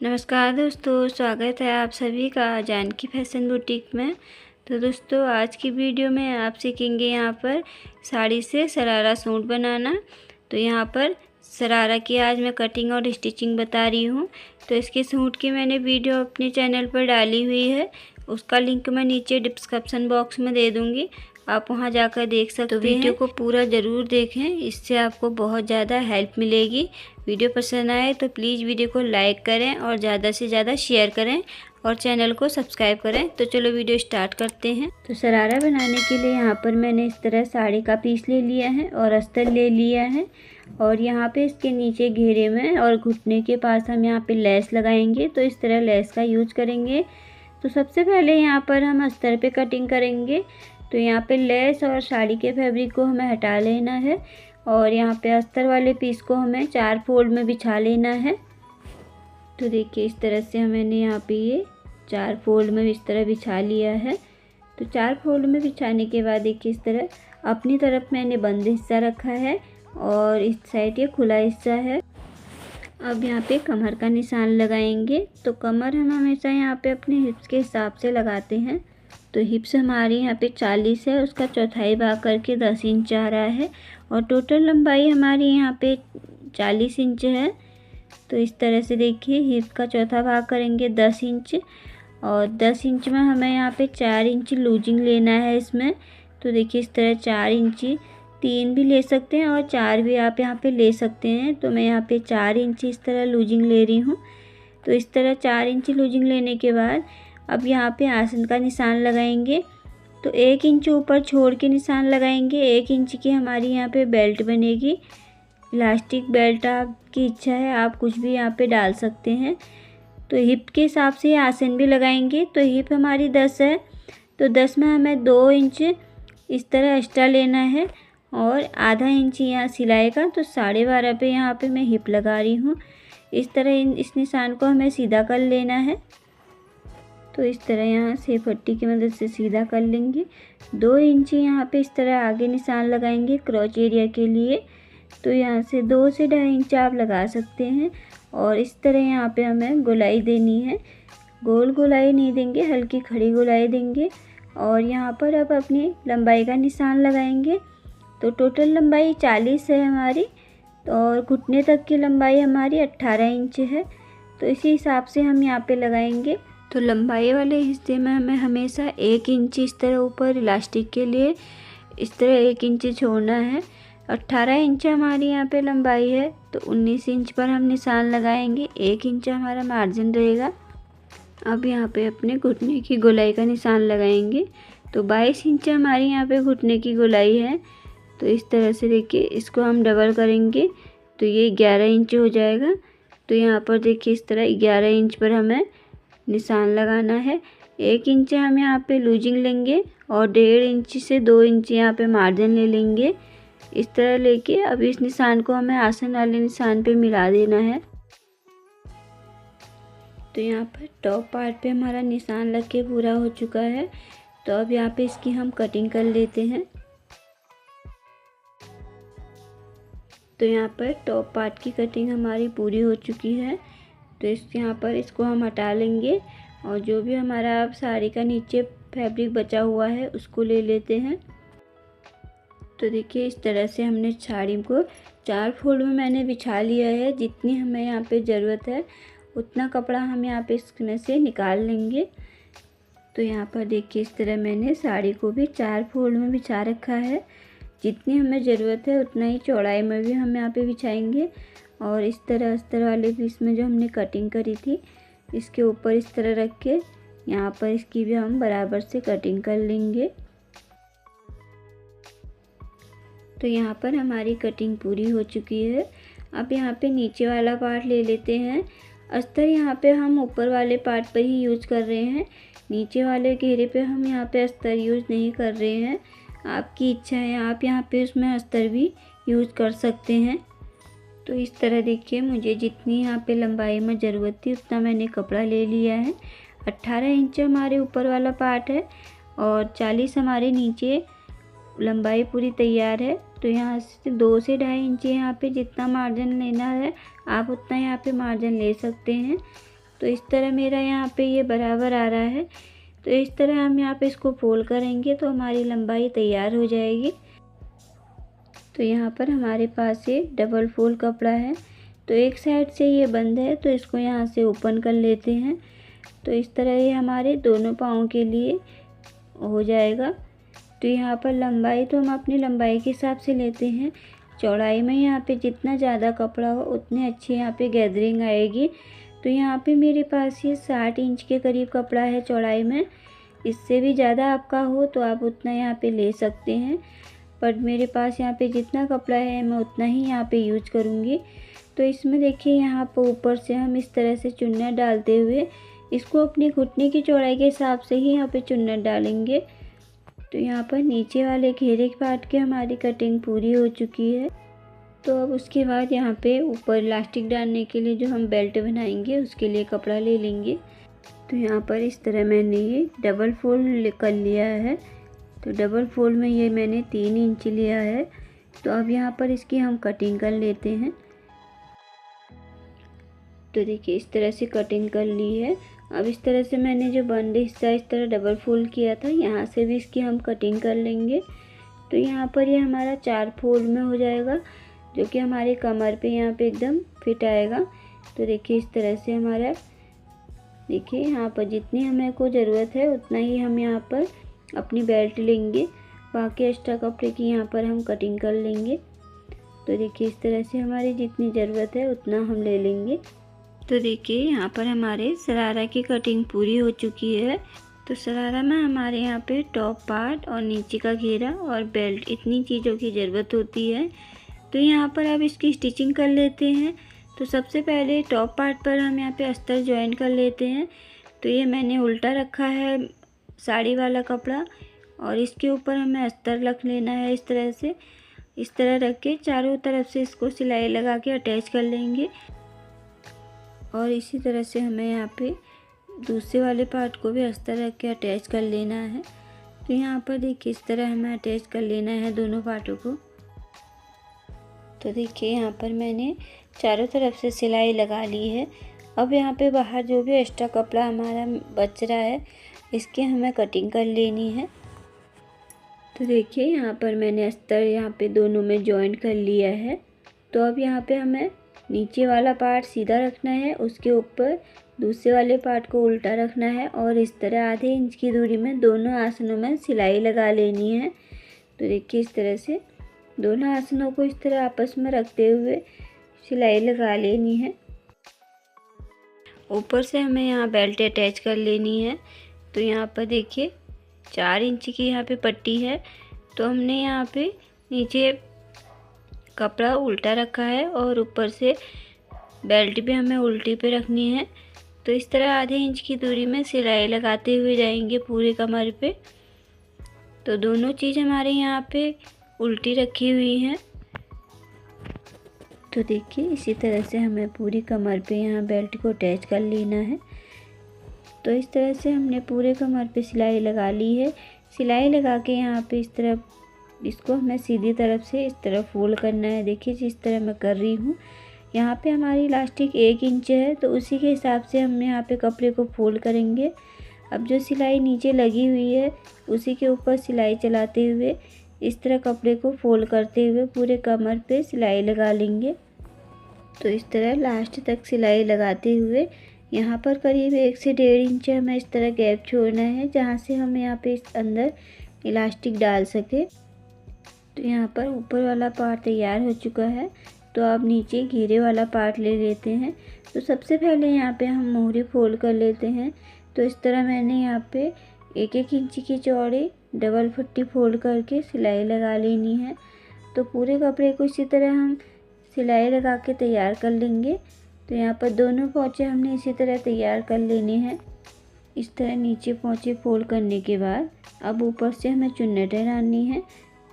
नमस्कार दोस्तों, स्वागत है आप सभी का जानकी फैशन बुटीक में। तो दोस्तों, आज की वीडियो में आप सीखेंगे यहाँ पर साड़ी से शरारा सूट बनाना। तो यहाँ पर शरारा की आज मैं कटिंग और स्टिचिंग बता रही हूँ। तो इसके सूट की मैंने वीडियो अपने चैनल पर डाली हुई है, उसका लिंक मैं नीचे डिस्क्रिप्शन बॉक्स में दे दूँगी, आप वहां जाकर देख सकते हैं। तो वीडियो को पूरा ज़रूर देखें, इससे आपको बहुत ज़्यादा हेल्प मिलेगी। वीडियो पसंद आए तो प्लीज़ वीडियो को लाइक करें और ज़्यादा से ज़्यादा शेयर करें और चैनल को सब्सक्राइब करें। तो चलो वीडियो स्टार्ट करते हैं। तो शरारा बनाने के लिए यहाँ पर मैंने इस तरह साड़ी का पीस ले लिया है और अस्तर ले लिया है, और यहाँ पे इसके नीचे घेरे में और घुटने के पास हम यहाँ पे लेस लगाएंगे। तो इस तरह लेस का यूज करेंगे। तो सबसे पहले यहाँ पर हम अस्तर पे कटिंग करेंगे। तो यहाँ पे लेस और साड़ी के फैब्रिक को हमें हटा लेना है और यहाँ पे अस्तर वाले पीस को हमें 4 फोल्ड में बिछा लेना है। तो देखिए इस तरह से मैंने यहाँ पे ये 4 फोल्ड में इस तरह बिछा लिया है। तो 4 फोल्ड में बिछाने के बाद देखिए इस तरह अपनी तरफ मैंने बंद हिस्सा रखा है और इस साइड ये खुला हिस्सा है। अब यहाँ पे कमर का निशान लगाएंगे। तो कमर हम हमेशा यहाँ पे अपने हिप्स के हिसाब से लगाते हैं। तो हिप्स हमारी यहाँ पे 40 है, उसका चौथाई भाग करके 10 इंच आ रहा है और टोटल लंबाई हमारी यहाँ पे 40 इंच है। तो इस तरह से देखिए हिप का चौथा भाग करेंगे 10 इंच और 10 इंच में हमें यहाँ पे 4 इंच लूजिंग लेना है इसमें। तो देखिए इस तरह 4 इंच, 3 भी ले सकते हैं और 4 भी आप यहाँ पे ले सकते हैं। तो मैं यहाँ पे 4 इंच इस तरह लूजिंग ले रही हूँ। तो इस तरह 4 इंच लूजिंग लेने के बाद अब यहाँ पे आसन का निशान लगाएंगे। तो 1 इंच ऊपर छोड़ के निशान लगाएंगे। 1 इंच की हमारी यहाँ पे बेल्ट बनेगी। इलास्टिक बेल्ट आपकी इच्छा है, आप कुछ भी यहाँ पे डाल सकते हैं। तो हिप के हिसाब से आसन भी लगाएंगे। तो हिप हमारी 10 है, तो 10 में हमें 2 इंच इस तरह एक्स्ट्रा लेना है और आधा इंच यहाँ सिलाई का। तो 12.5 पे यहाँ पे मैं हिप लगा रही हूँ। इस तरह इस निशान को हमें सीधा कर लेना है। तो इस तरह यहाँ से पट्टी की मदद से सीधा कर लेंगे। 2 इंच यहाँ पे इस तरह आगे निशान लगाएंगे क्रॉच एरिया के लिए। तो यहाँ से 2 से 2.5 इंच आप लगा सकते हैं और इस तरह यहाँ पे हमें गोलाई देनी है। गोल गोलाई नहीं देंगे, हल्की खड़ी गोलाई देंगे और यहाँ पर अब अपनी लंबाई का निशान लगाएंगे। तो टोटल लंबाई 40 है हमारी और घुटने तक की लंबाई हमारी 18 इंच है। तो इसी हिसाब से हम यहाँ पे लगाएंगे। तो लंबाई वाले हिस्से में हमें हमेशा 1 इंच इस तरह ऊपर इलास्टिक के लिए इस तरह 1 इंच छोड़ना है। 18 इंच हमारी यहाँ पे लंबाई है, तो 19 इंच पर हम निशान लगाएंगे। 1 इंच हमारा मार्जिन रहेगा। अब यहाँ पे अपने घुटने की गोलाई का निशान लगाएंगे। तो 22 इंच हमारी यहाँ पे घुटने की गोलाई है। तो इस तरह से देखिए इसको हम डबल करेंगे तो ये 11 इंच हो जाएगा। तो यहाँ पर देखिए इस तरह 11 इंच पर हमें निशान लगाना है। 1 इंच हम यहाँ पे लूजिंग लेंगे और 1.5 इंच से 2 इंच यहाँ पे मार्जिन ले लेंगे। इस तरह लेके अब इस निशान को हमें आसन वाले निशान पे मिला देना है। तो यहाँ पर टॉप पार्ट पे हमारा निशान लग के पूरा हो चुका है। तो अब यहाँ पे इसकी हम कटिंग कर लेते हैं। तो यहाँ पर टॉप पार्ट की कटिंग हमारी पूरी हो चुकी है। तो यहाँ पर इसको हम हटा लेंगे और जो भी हमारा अब साड़ी का नीचे फैब्रिक बचा हुआ है उसको ले लेते हैं। तो देखिए इस तरह से हमने साड़ी को 4 फोल्ड में मैंने बिछा लिया है। जितनी हमें यहाँ पे ज़रूरत है उतना कपड़ा हम यहाँ पे इसमें से निकाल लेंगे। तो यहाँ पर देखिए इस तरह मैंने साड़ी को भी 4 फोल्ड में बिछा रखा है। जितनी हमें ज़रूरत है उतना ही चौड़ाई में भी हम यहाँ पे बिछाएंगे और इस तरह अस्तर वाले पीस में जो हमने कटिंग करी थी इसके ऊपर इस तरह रख के यहाँ पर इसकी भी हम बराबर से कटिंग कर लेंगे। तो यहाँ पर हमारी कटिंग पूरी हो चुकी है। अब यहाँ पे नीचे वाला पार्ट ले लेते हैं। अस्तर यहाँ पे हम ऊपर वाले पार्ट पर ही यूज़ कर रहे हैं, नीचे वाले घेरे पे हम यहाँ पे अस्तर यूज़ नहीं कर रहे हैं। आपकी इच्छा है, आप यहाँ पे उसमें अस्तर भी यूज़ कर सकते हैं। तो इस तरह देखिए मुझे जितनी यहाँ पे लंबाई में ज़रूरत थी उतना मैंने कपड़ा ले लिया है। 18 इंच हमारे ऊपर वाला पार्ट है और 40 हमारे नीचे लंबाई पूरी तैयार है। तो यहाँ से 2 से 2.5 इंच यहाँ पे जितना मार्जिन लेना है आप उतना यहाँ पे मार्जिन ले सकते हैं। तो इस तरह मेरा यहाँ पे ये बराबर आ रहा है। तो इस तरह हम यहाँ पे इसको फोल्ड करेंगे तो हमारी लंबाई तैयार हो जाएगी। तो यहाँ पर हमारे पास ये डबल फोल्ड कपड़ा है। तो एक साइड से ये बंद है तो इसको यहाँ से ओपन कर लेते हैं। तो इस तरह ये हमारे दोनों पाँव के लिए हो जाएगा। तो यहाँ पर लंबाई तो हम अपनी लंबाई के हिसाब से लेते हैं। चौड़ाई में यहाँ पे जितना ज़्यादा कपड़ा हो उतने अच्छी यहाँ पे गैदरिंग आएगी। तो यहाँ पे मेरे पास ये 60 इंच के करीब कपड़ा है चौड़ाई में। इससे भी ज़्यादा आपका हो तो आप उतना यहाँ पे ले सकते हैं, पर मेरे पास यहाँ पे जितना कपड़ा है मैं उतना ही यहाँ पे यूज करूँगी। तो इसमें देखिए यहाँ पर ऊपर से हम इस तरह से चुन्नट डालते हुए इसको अपनी घुटने की चौड़ाई के हिसाब से ही यहाँ पे चुन्नट डालेंगे। तो यहाँ पर नीचे वाले घेरे के पार्ट की हमारी कटिंग पूरी हो चुकी है। तो अब उसके बाद यहाँ पे ऊपर इलास्टिक डालने के लिए जो हम बेल्ट बनाएंगे उसके लिए कपड़ा ले लेंगे। तो यहाँ पर इस तरह मैंने ये डबल फोल्ड कर लिया है। तो डबल फोल्ड में ये मैंने 3 इंच लिया है। तो अब यहाँ पर इसकी हम कटिंग कर लेते हैं। तो देखिए इस तरह से कटिंग कर ली है। अब इस तरह से मैंने जो बंद हिस्सा इस तरह डबल फोल्ड किया था, यहाँ से भी इसकी हम कटिंग कर लेंगे। तो यहाँ पर ये हमारा 4 फोल्ड में हो जाएगा, जो कि हमारे कमर पे यहाँ पे एकदम फिट आएगा। तो देखिए इस तरह से हमारा, देखिए यहाँ पर जितनी हमें को ज़रूरत है उतना ही हम यहाँ पर अपनी बेल्ट लेंगे। बाकी एक्स्ट्रा कपड़े की यहाँ पर हम कटिंग कर लेंगे। तो देखिए इस तरह से हमारी जितनी ज़रूरत है उतना हम ले लेंगे। तो देखिए यहाँ पर हमारे शरारा की कटिंग पूरी हो चुकी है। तो शरारा में हमारे यहाँ पे टॉप पार्ट और नीचे का घेरा और बेल्ट, इतनी चीज़ों की ज़रूरत होती है। तो यहाँ पर अब इसकी स्टिचिंग कर लेते हैं। तो सबसे पहले टॉप पार्ट पर हम यहाँ पे अस्तर ज्वाइन कर लेते हैं। तो ये मैंने उल्टा रखा है साड़ी वाला कपड़ा और इसके ऊपर हमें अस्तर रख लेना है। इस तरह से, इस तरह रख के चारों तरफ से इसको सिलाई लगा के अटैच कर लेंगे। और इसी तरह से हमें यहाँ पे दूसरे वाले पार्ट को भी अस्तर रख के अटैच कर लेना है। तो यहाँ पर देखिए इस तरह हमें अटैच कर लेना है दोनों पार्टों को। तो देखिए यहाँ पर मैंने चारों तरफ से सिलाई लगा ली है। अब यहाँ पे बाहर जो भी एक्स्ट्रा कपड़ा हमारा बच रहा है इसकी हमें कटिंग कर लेनी है। तो देखिए यहाँ पर मैंने अस्तर यहाँ पे दोनों में जॉइन कर लिया है। तो अब यहाँ पे हमें नीचे वाला पार्ट सीधा रखना है, उसके ऊपर दूसरे वाले पार्ट को उल्टा रखना है और इस तरह आधे इंच की दूरी में दोनों आसनों में सिलाई लगा लेनी है। तो देखिए इस तरह से दोनों आसनों को इस तरह आपस में रखते हुए सिलाई लगा लेनी है। ऊपर से हमें यहाँ बेल्ट अटैच कर लेनी है। तो यहाँ पर देखिए 4 इंच की यहाँ पे पट्टी है। तो हमने यहाँ पे नीचे कपड़ा उल्टा रखा है और ऊपर से बेल्ट भी हमें उल्टी पे रखनी है। तो इस तरह आधे इंच की दूरी में सिलाई लगाते हुए जाएंगे पूरे कमर पे। तो दोनों चीज़ हमारे यहाँ पे उल्टी रखी हुई हैं। तो देखिए इसी तरह से हमें पूरी कमर पे यहाँ बेल्ट को अटैच कर लेना है। तो इस तरह से हमने पूरे कमर पे सिलाई लगा ली है। सिलाई लगा के यहाँ पे इस तरफ इसको हमें सीधी तरफ से इस तरह फोल्ड करना है। देखिए जिस तरह मैं कर रही हूँ, यहाँ पे हमारी इलास्टिक 1 इंच है तो उसी के हिसाब से हम यहाँ पे कपड़े को फोल्ड करेंगे। अब जो सिलाई नीचे लगी हुई है उसी के ऊपर सिलाई चलाते हुए इस तरह कपड़े को फोल्ड करते हुए पूरे कमर पे सिलाई लगा लेंगे। तो इस तरह लास्ट तक सिलाई लगाते हुए यहाँ पर करीब 1 से 1.5 इंच हमें इस तरह गैप छोड़ना है, जहाँ से हम यहाँ पे इस अंदर इलास्टिक डाल सके। तो यहाँ पर ऊपर वाला पार्ट तैयार हो चुका है। तो अब नीचे घेरे वाला पार्ट ले लेते हैं। तो सबसे पहले यहाँ पे हम मोहरी फोल्ड कर लेते हैं। तो इस तरह मैंने यहाँ पे 1-1 इंच की चौड़ी डबल पट्टी फोल्ड करके सिलाई लगा लेनी है। तो पूरे कपड़े को इसी तरह हम सिलाई लगा के तैयार कर लेंगे। तो यहाँ पर दोनों पोंचे हमने इसी तरह तैयार कर लेने हैं। इस तरह नीचे पोंचे फोल्ड करने के बाद अब ऊपर से हमें चुन्नटें डालनी है।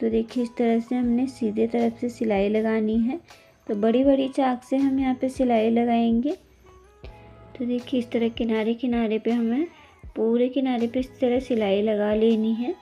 तो देखिए इस तरह से हमने सीधे तरफ से सिलाई लगानी है। तो बड़ी बड़ी चाक से हम यहाँ पे सिलाई लगाएंगे। तो देखिए इस तरह किनारे किनारे पे हमें पूरे किनारे पे इस तरह सिलाई लगा लेनी है।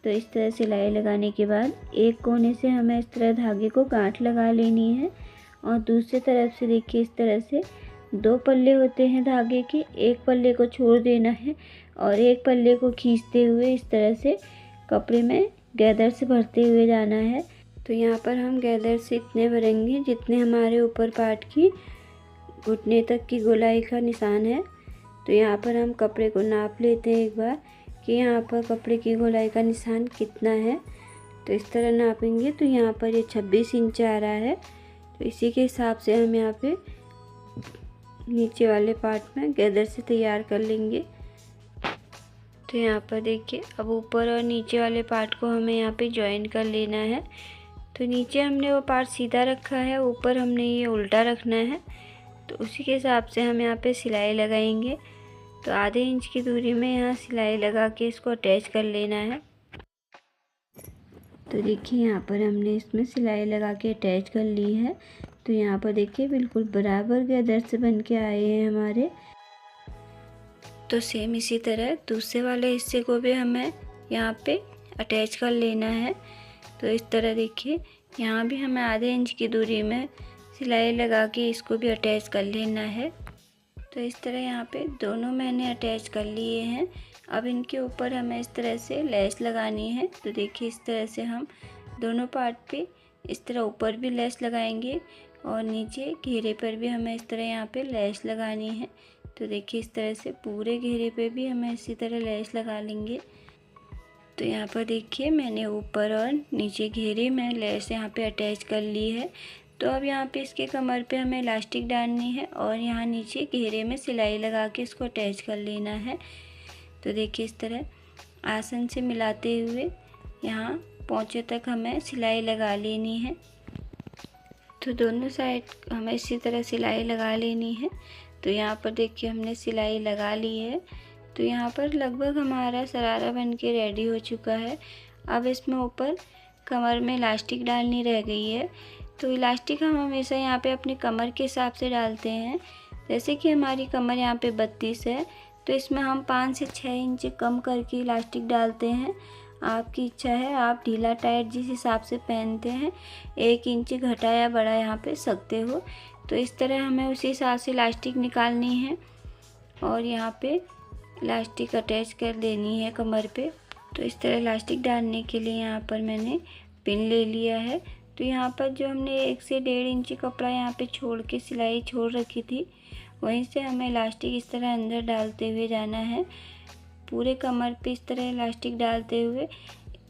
तो इस तरह सिलाई लगाने के बाद एक कोने से हमें इस तरह धागे को गांठ लगा लेनी है और दूसरी तरफ से देखिए इस तरह से 2 पल्ले होते हैं धागे के, एक पल्ले को छोड़ देना है और एक पल्ले को खींचते हुए इस तरह से कपड़े में गैदर से भरते हुए जाना है। तो यहाँ पर हम गैदर से इतने भरेंगे जितने हमारे ऊपर पार्ट की घुटने तक की गोलाई का निशान है। तो यहाँ पर हम कपड़े को नाप लेते हैं एक बार कि यहाँ पर कपड़े की गोलाई का निशान कितना है। तो इस तरह नापेंगे तो यहाँ पर ये 26 इंच आ रहा है। तो इसी के हिसाब से हम यहाँ पे नीचे वाले पार्ट में गैदर से तैयार कर लेंगे। तो यहाँ पर देखिए अब ऊपर और नीचे वाले पार्ट को हमें यहाँ पे ज्वाइन कर लेना है। तो नीचे हमने वो पार्ट सीधा रखा है, ऊपर हमने ये उल्टा रखना है। तो उसी के हिसाब से हम यहाँ पे सिलाई लगाएंगे। तो आधे इंच की दूरी में यहाँ सिलाई लगा के इसको अटैच कर लेना है। तो देखिए यहाँ पर हमने इसमें सिलाई लगा के अटैच कर ली है। तो यहाँ पर देखिए बिल्कुल बराबर गैदर से बन के आए हैं हमारे। तो सेम इसी तरह दूसरे वाले हिस्से को भी हमें यहाँ पे अटैच कर लेना है। तो इस तरह देखिए यहाँ भी हमें आधे इंच की दूरी में सिलाई लगा के इसको भी अटैच कर लेना है। तो इस तरह यहाँ पे दोनों मैंने अटैच कर लिए हैं। अब इनके ऊपर हमें इस तरह से लेस लगानी है। तो देखिए इस तरह से हम दोनों पार्ट पे इस तरह ऊपर भी लेस लगाएंगे और नीचे घेरे पर भी हमें इस तरह यहाँ पे लेस लगानी है। तो देखिए इस तरह से पूरे घेरे पे भी हमें इसी तरह लेस लगा लेंगे। तो यहाँ पर देखिए मैंने ऊपर और नीचे घेरे में लेस यहाँ पे अटैच कर ली है। तो अब यहाँ पे इसके कमर पे हमें इलास्टिक डालनी है और यहाँ नीचे घेरे में सिलाई लगा के इसको अटैच कर लेना है। तो देखिए इस तरह आसन से मिलाते हुए यहाँ पोंचे तक हमें सिलाई लगा लेनी है। तो दोनों साइड हमें इसी तरह सिलाई लगा लेनी है। तो यहाँ पर देखिए हमने सिलाई लगा ली है। तो यहाँ पर लगभग हमारा शरारा बन के रेडी हो चुका है। अब इसमें ऊपर कमर में इलास्टिक डालनी रह गई है। तो इलास्टिक हम हमेशा यहाँ पे अपनी कमर के हिसाब से डालते हैं। जैसे कि हमारी कमर यहाँ पे 32 है तो इसमें हम 5 से 6 इंच कम करके इलास्टिक डालते हैं। आपकी इच्छा है, आप ढीला टाइट जिस हिसाब से पहनते हैं 1 इंच घटा या बढ़ा यहाँ पे सकते हो। तो इस तरह हमें उसी हिसाब से इलास्टिक निकालनी है और यहाँ पे इलास्टिक अटैच कर देनी है कमर पे। तो इस तरह इलास्टिक डालने के लिए यहाँ पर मैंने पिन ले लिया है। तो यहाँ पर जो हमने 1 से 1.5 इंच कपड़ा यहाँ पे छोड़ के सिलाई छोड़ रखी थी वहीं से हमें इलास्टिक इस तरह अंदर डालते हुए जाना है। पूरे कमर पे इस तरह इलास्टिक डालते हुए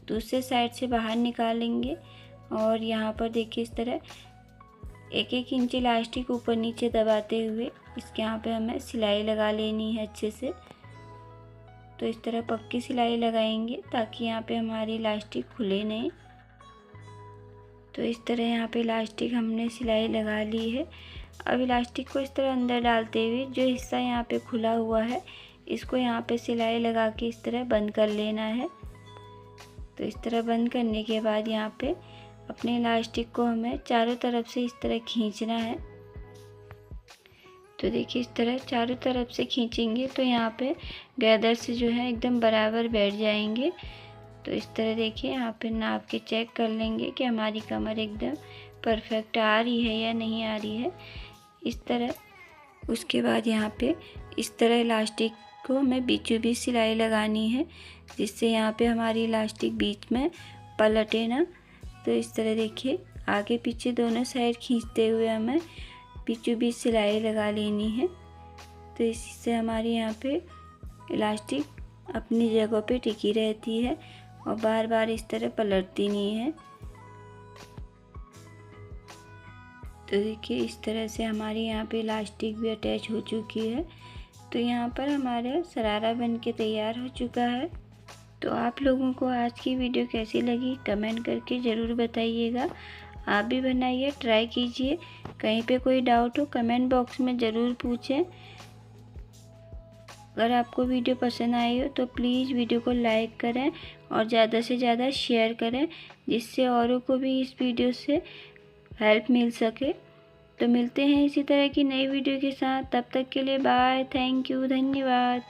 दूसरे साइड से बाहर निकालेंगे और यहाँ पर देखिए इस तरह 1-1 इंच इलास्टिक ऊपर नीचे दबाते हुए इसके यहाँ पे हमें सिलाई लगा लेनी है अच्छे से। तो इस तरह पक्की सिलाई लगाएंगे ताकि यहाँ पे हमारी इलास्टिक खुले नहीं। तो इस तरह यहाँ पे इलास्टिक हमने सिलाई लगा ली है। अब इलास्टिक को इस तरह अंदर डालते हुए जो हिस्सा यहाँ पे खुला हुआ है इसको यहाँ पे सिलाई लगा के इस तरह बंद कर लेना है। तो इस तरह बंद करने के बाद यहाँ पे अपने इलास्टिक को हमें चारों तरफ से इस तरह खींचना है। तो देखिए इस तरह चारों तरफ से खींचेंगे तो यहाँ पे गैदर से जो है एकदम बराबर बैठ जाएंगे। तो इस तरह देखिए यहाँ पे नाप के चेक कर लेंगे कि हमारी कमर एकदम परफेक्ट आ रही है या नहीं आ रही है इस तरह। उसके बाद यहाँ पे इस तरह इलास्टिक को हमें बीचों बीच सिलाई लगानी है जिससे यहाँ पे हमारी इलास्टिक बीच में पलटे ना। तो इस तरह देखिए आगे पीछे दोनों साइड खींचते हुए हमें बीचों बीच सिलाई लगा लेनी है। तो इससे हमारी यहाँ पे इलास्टिक अपनी जगह पे टिकी रहती है और बार बार इस तरह पलटती नहीं है। तो देखिए इस तरह से हमारी यहाँ पे इलास्टिक भी अटैच हो चुकी है। तो यहाँ पर हमारा शरारा बन के तैयार हो चुका है। तो आप लोगों को आज की वीडियो कैसी लगी कमेंट करके ज़रूर बताइएगा। आप भी बनाइए, ट्राई कीजिए। कहीं पे कोई डाउट हो कमेंट बॉक्स में ज़रूर पूछें। अगर आपको वीडियो पसंद आई हो तो प्लीज़ वीडियो को लाइक करें और ज़्यादा से ज़्यादा शेयर करें जिससे औरों को भी इस वीडियो से हेल्प मिल सके। तो मिलते हैं इसी तरह की नई वीडियो के साथ, तब तक के लिए बाय, थैंक यू, धन्यवाद।